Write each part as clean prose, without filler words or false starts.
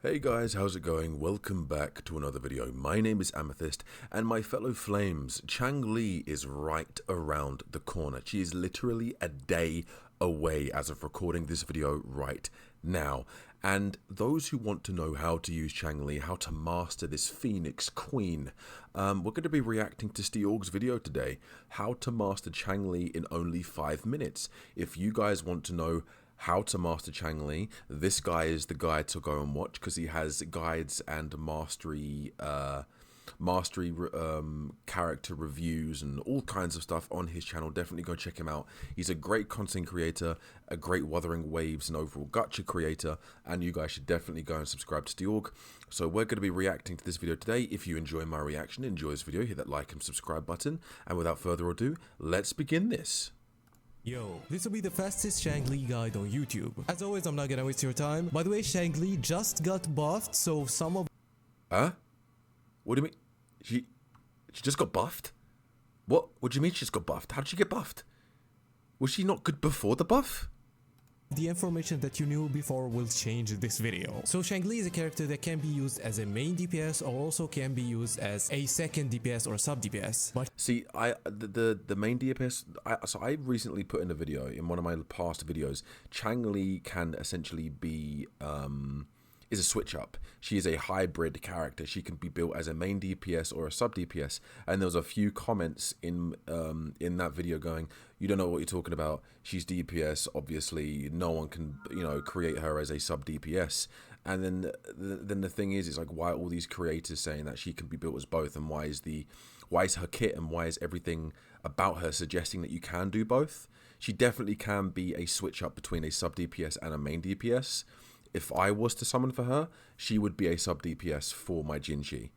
Hey guys, how's it going? Welcome back to another video. My name is Amethyst, and my fellow flames, Changli is right around the corner. She is literally a day away as of recording this video right now. And those who want to know how to use Changli, how to master this Phoenix Queen, we're going to be reacting to Steorg's video today, how to master Changli in only 5 minutes. If you guys want to know how to master Changli, this guy is the guy to go and watch because he has guides and mastery character reviews and all kinds of stuff on his channel. Definitely go check him out. He's a great content creator, a great Wuthering Waves and overall gacha creator, and you guys should definitely go and subscribe to Steorg. So we're going to be reacting to this video today. If you enjoy my reaction, enjoy this video, hit that like and subscribe button, and without further ado, let's begin this. Yo, this will be the fastest Changli guide on YouTube. As always, I'm not gonna waste your time. By the way, Changli just got buffed, so some of... Huh? What do you mean? She just got buffed? What do you mean she just got buffed? How did she get buffed? Was she not good before the buff? the information that you knew before will change this video. So Changli is a character that can be used as a main DPS or also can be used as a second DPS or sub DPS. But see, the main DPS, so I recently put in a video, in one of my past videos, Changli can essentially be, is a switch up. She is a hybrid character. She can be built as a main DPS or a sub DPS. And there was a few comments in that video going, you don't know what you're talking about. She's DPS, obviously. No one can, create her as a sub DPS. And then the thing is, it's like, why are all these creators saying that she can be built as both? And why is her kit and why is everything about her suggesting that you can do both? She definitely can be a switch up between a sub DPS and a main DPS. If I was to summon for her, she would be a sub DPS for my Jinshi.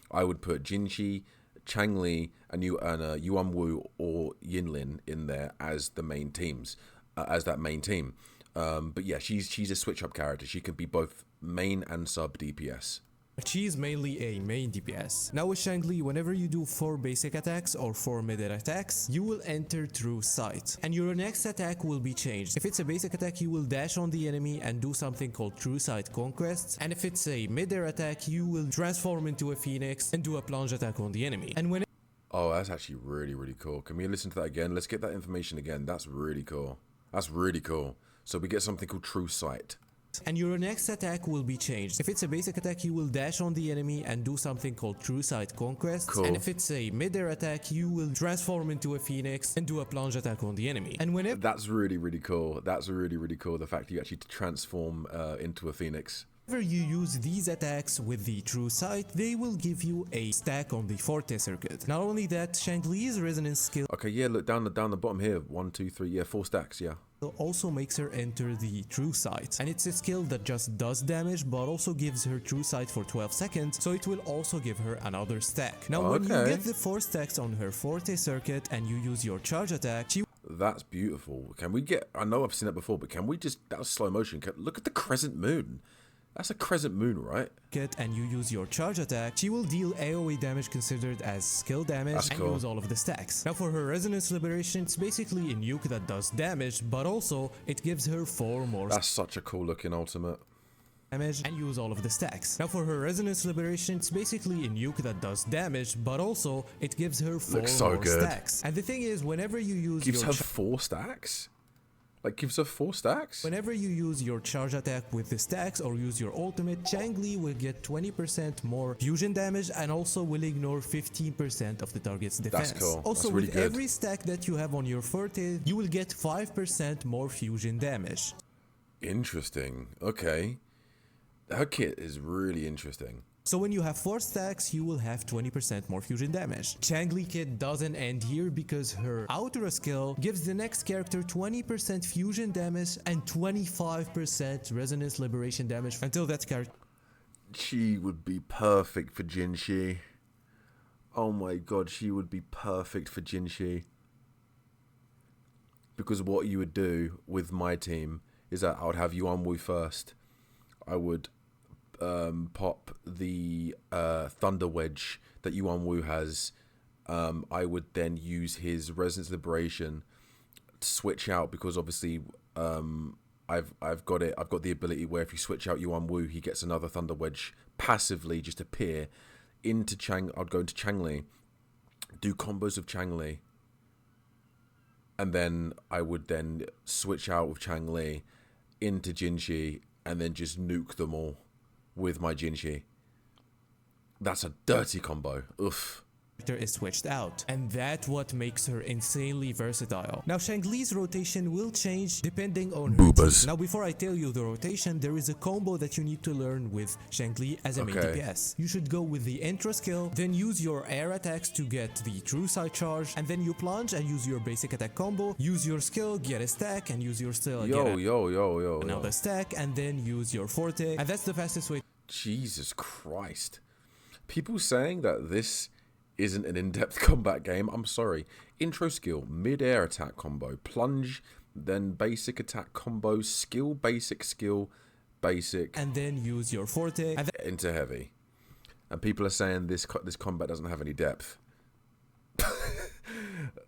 I would put Jinshi, Changli, and Yuan Wu or Yinlin in there as the main teams, as that main team. But yeah, she's a switch up character. She can be both main and sub DPS. she is mainly a main DPS. Now with Changli, whenever you do 4 basic attacks or 4 mid attacks, you will enter through sight. And your next attack will be changed. If it's a basic attack, you will dash on the enemy and do something called True Sight Conquest. And if it's a mid-air attack, you will transform into a phoenix and do a plunge attack on the enemy. And when Oh, that's actually really, really cool. Can we listen to that again? Let's get that information again. That's really cool. That's really cool. So we get something called True Sight. And your next attack will be changed. If it's a basic attack, you will dash on the enemy and do something called True Sight Conquest. Cool. And if it's a mid-air attack, you will transform into a phoenix and do a plunge attack on the enemy. And whenever That's really, really cool. That's really, really cool. The fact you actually transform into a phoenix. you use these attacks with the True Sight, they will give you a stack on the Forte circuit. Not only that, Changli's resonance skill Okay, yeah, look down the bottom here. 1, 2, 3, yeah, 4 stacks, yeah. also makes her enter the True Sight, and it's a skill that just does damage but also gives her True Sight for 12 seconds, so it will also give her another stack. Now when you get the 4 stacks on her Forte circuit and you use your charge attack, That's beautiful. Can we get, I know I've seen that before, but can we just, that was slow motion. Look at the crescent moon. That's a crescent moon, right? and you use your charge attack, she will deal AoE damage considered as skill damage. That's cool. And use all of the stacks. Now for her resonance liberation, it's basically a nuke that does damage, but also it gives her 4 more. That's such a cool looking ultimate. Damage and use all of the stacks. Now for her resonance liberation, it's basically a nuke that does damage, but also it gives her 4 more stacks. And the thing is, whenever you use gives her 4 stacks? Like, gives her 4 stacks? Whenever you use your charge attack with the stacks or use your ultimate, Changli will get 20% more fusion damage and also will ignore 15% of the target's defense. That's cool. Also, that's really with good. every stack that you have on your Forte, you will get 5% more fusion damage. Interesting. Okay. Her kit is really interesting. So when you have 4 stacks, you will have 20% more fusion damage. Changli kit doesn't end here because her outer skill gives the next character 20% fusion damage and 25% resonance liberation damage until that character. She would be perfect for Jinshi. Oh my god, she would be perfect for Jinshi. Because what you would do with my team is that I would have Yuan Wu first. I would pop the Thunder Wedge that Yuan Wu has. I would then use his Resonance Liberation to switch out because obviously I've got it. I've got the ability where if you switch out Yuan Wu, he gets another Thunder Wedge passively just appear into I'd go into Changli, do combos of Changli, and then I would then switch out with Changli into Jinshi and then just nuke them all with my Jinshi. That's a dirty combo. Oof. Is switched out, and that's what makes her insanely versatile. Now Changli's rotation will change depending on her Boobas. Now before I tell you the rotation, there is a combo that you need to learn with Changli as a main DPS. You should go with the intro skill, then use your air attacks to get the true side charge, and then you plunge and use your basic attack combo, use your skill, get a stack, and use your skill, yo. another stack, and then use your forte, and that's the fastest way. Jesus Christ. People saying that this isn't an in-depth combat game. I'm sorry. Intro skill, mid-air attack combo, plunge, then basic attack combo, skill, basic, And then use your forte. And into heavy. And people are saying this combat doesn't have any depth.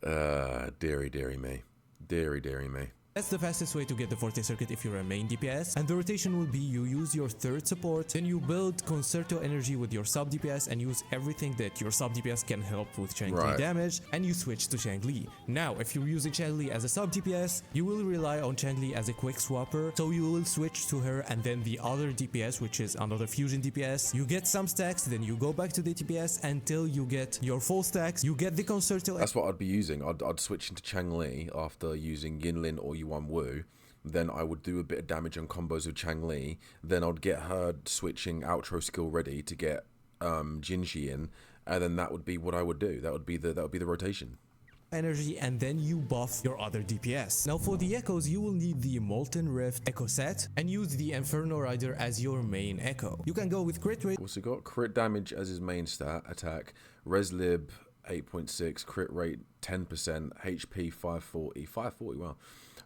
Deary me. Deary me. That's the fastest way to get the Forte circuit if you're a main DPS, and the rotation will be you use your third support, then you build Concerto energy with your sub DPS and use everything that your sub DPS can help with Changli damage, and you switch to Changli. Now, if you're using Changli as a sub DPS, you will rely on Changli as a quick swapper, so you will switch to her and then the other DPS, which is another fusion DPS. You get some stacks, then you go back to the DPS until you get your full stacks, you get the Concerto. That's what I'd be using. I'd switch into Changli after using Yinlin or Yuan Wu, then I would do a bit of damage on combos with Changli, then I'd get her switching outro skill ready to get Jinshi in, and then that would be what I would do. That would be the rotation. Energy, and then you buff your other DPS. Now for the echoes, you will need the Molten Rift echo set and use the Inferno Rider as your main echo. You can go with crit rate. Also got crit damage as his main stat attack, Reslib 8.6, crit rate 10%, HP 540, wow.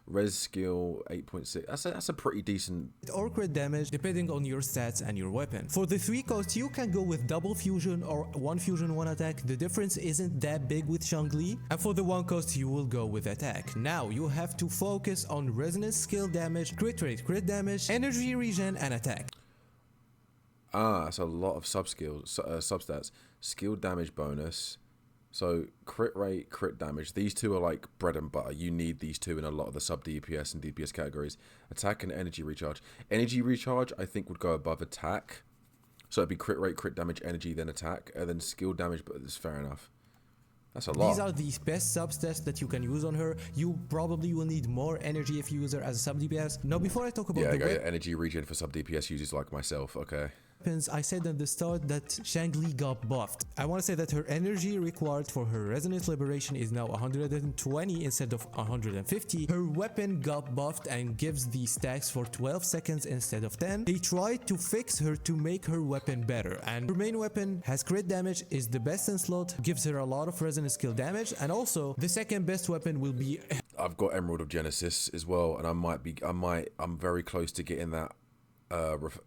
Res skill 8.6. That's a pretty decent. Or crit damage depending on your stats and your weapon. For the 3 costs, you can go with double fusion or 1 fusion 1 attack. The difference isn't that big with Changli. And for the 1 cost, you will go with attack. Now you have to focus on resonance skill damage, crit rate, crit damage, energy regen, and attack. That's a lot of sub stats. Skill damage bonus. So crit rate, crit damage, these two are like bread and butter. You need these two in a lot of the sub DPS and DPS categories. Attack and energy recharge. Energy recharge, I think, would go above attack. So it'd be crit rate, crit damage, energy, then attack, and then skill damage, but it's fair enough. That's a lot. These are the best substats that you can use on her. You probably will need more energy if you use her as a sub DPS. Now before I talk about energy regen for sub DPS users like myself, okay. I said at the start that Changli got buffed. I want to say that her energy required for her resonance liberation is now 120 instead of 150. Her weapon got buffed and gives the stacks for 12 seconds instead of 10. They tried to fix her to make her weapon better, and her main weapon has crit damage, is the best in slot, gives her a lot of resonance skill damage, and also the second best weapon will be I've got Emerald of Genesis as well, and I'm very close to getting that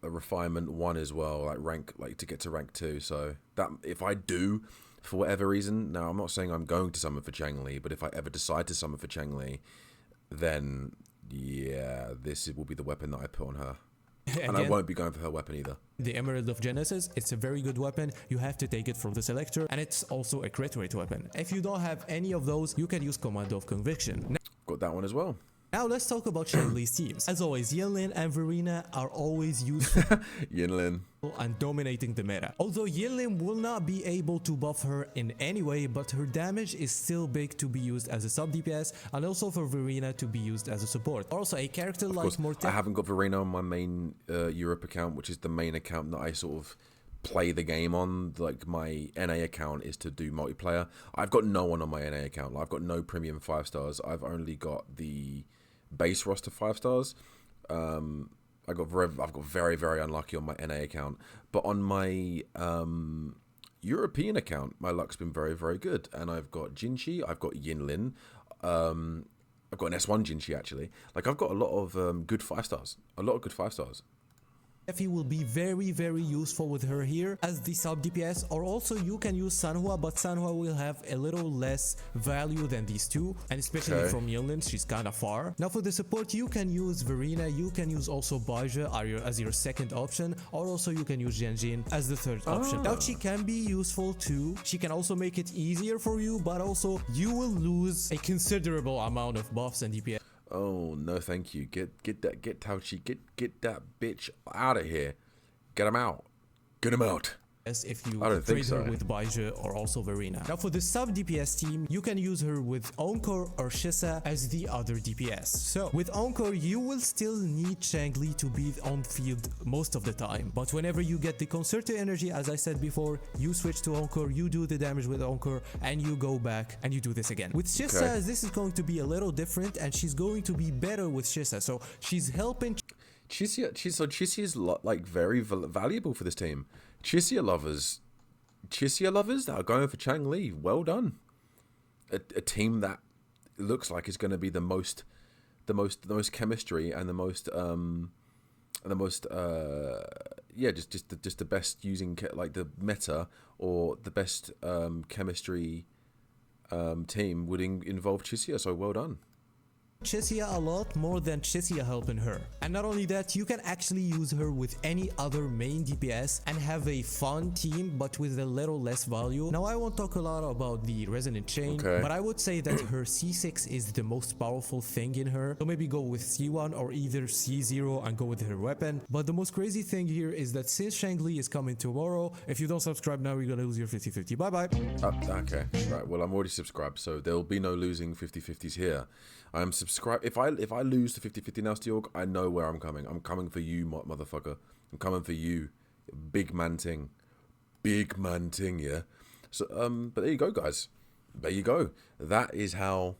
refinement 1 as well, like to get to rank 2. So that if I do for whatever reason, now I'm not saying I'm going to summon for Changli, but if I ever decide to summon for Changli, then yeah, this will be the weapon that I put on her. And I won't be going for her weapon either. The Emerald of Genesis, it's a very good weapon. You have to take it from the selector, and it's also a crit rate weapon. If you don't have any of those, you can use Commando of Conviction. Got that one as well. Now let's talk about Changli's teams. As always, Yinlin and Verena are always useful Yinlin and dominating the meta. Although Yinlin will not be able to buff her in any way, but her damage is still big to be used as a sub DPS, and also for Verena to be used as a support. Also, a character like Morten. I haven't got Verena on my main Europe account, which is the main account that I sort of play the game on. Like my NA account is to do multiplayer. I've got no one on my NA account. I've got no premium 5 stars. I've only got the base roster 5 stars. I got very unlucky on my NA account, but on my European account, my luck's been very good, and I've got Jinshi, I've got Yinlin, I've got an S1 Jinshi actually. Like I've got a lot of good 5 stars, He will be very useful with her here as the sub DPS, or also you can use Sanhua, but Sanhua will have a little less value than these two, and especially from Yunlin, she's kind of far. Now for the support, you can use Verena, you can use also Baja as your second option, or also you can use Genjin as the third option. Now she can be useful too, she can also make it easier for you, but also you will lose a considerable amount of buffs and DPS. Oh no, thank you. Get Tauchi, get that bitch out of here. Get him out. Get him out. If you trade her with Baija or also Verena. Now for the sub DPS team, you can use her with Encore or Shisa as the other DPS. So with Encore, you will still need Changli to be on field most of the time, but whenever you get the concerted energy, as I said before, you switch to Encore, you do the damage with Encore, and you go back and you do this again. With Shisa, this is going to be a little different, and she's going to be better with Shisa, so she's helping. Chisia is like very valuable for this team. Chisia lovers that are going for Changli. Well done. A team that looks like is going to be the most chemistry and the most just the best using like the meta or the best chemistry team would involve Chisia. So well done. Chisia a lot more than Chisia helping her. And not only that, you can actually use her with any other main DPS and have a fun team but with a little less value. Now I won't talk a lot about the Resonant Chain, but I would say that her C6 is the most powerful thing in her. So maybe go with C1 or either C0 and go with her weapon. But the most crazy thing here is that since Changli is coming tomorrow, if you don't subscribe now, you're gonna lose your 50-50. Bye bye. Okay, right. Well, I'm already subscribed, so there'll be no losing 50-50s here. I'm subscribed. If I lose the 50-50 now, Steelg, I know where I'm coming. I'm coming for you, motherfucker. I'm coming for you, big man ting, yeah. So but there you go, guys. There you go. That is how.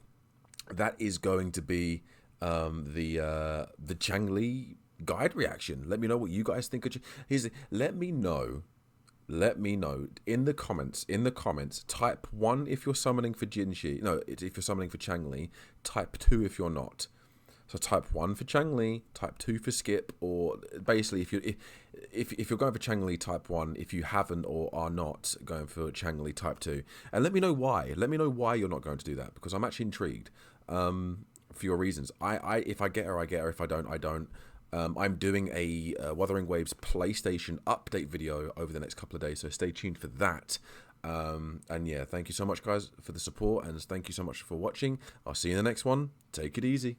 That is going to be the Changli guide reaction. Let me know what you guys think of. Let me know in the comments. Type 1 if you're summoning for Jinshi. No, if you're summoning for Changli. Type 2 if you're not. So type 1 for Changli, type 2 for Skip, or basically if you're going for Changli, type 1. If you haven't or are not going for Changli, type 2. And let me know why. Let me know why you're not going to do that, because I'm actually intrigued for your reasons. If I get her, I get her. If I don't, I don't. I'm doing a Wuthering WEEBS PlayStation update video over the next couple of days, so stay tuned for that. And yeah, thank you so much, guys, for the support, and thank you so much for watching. I'll see you in the next one. Take it easy.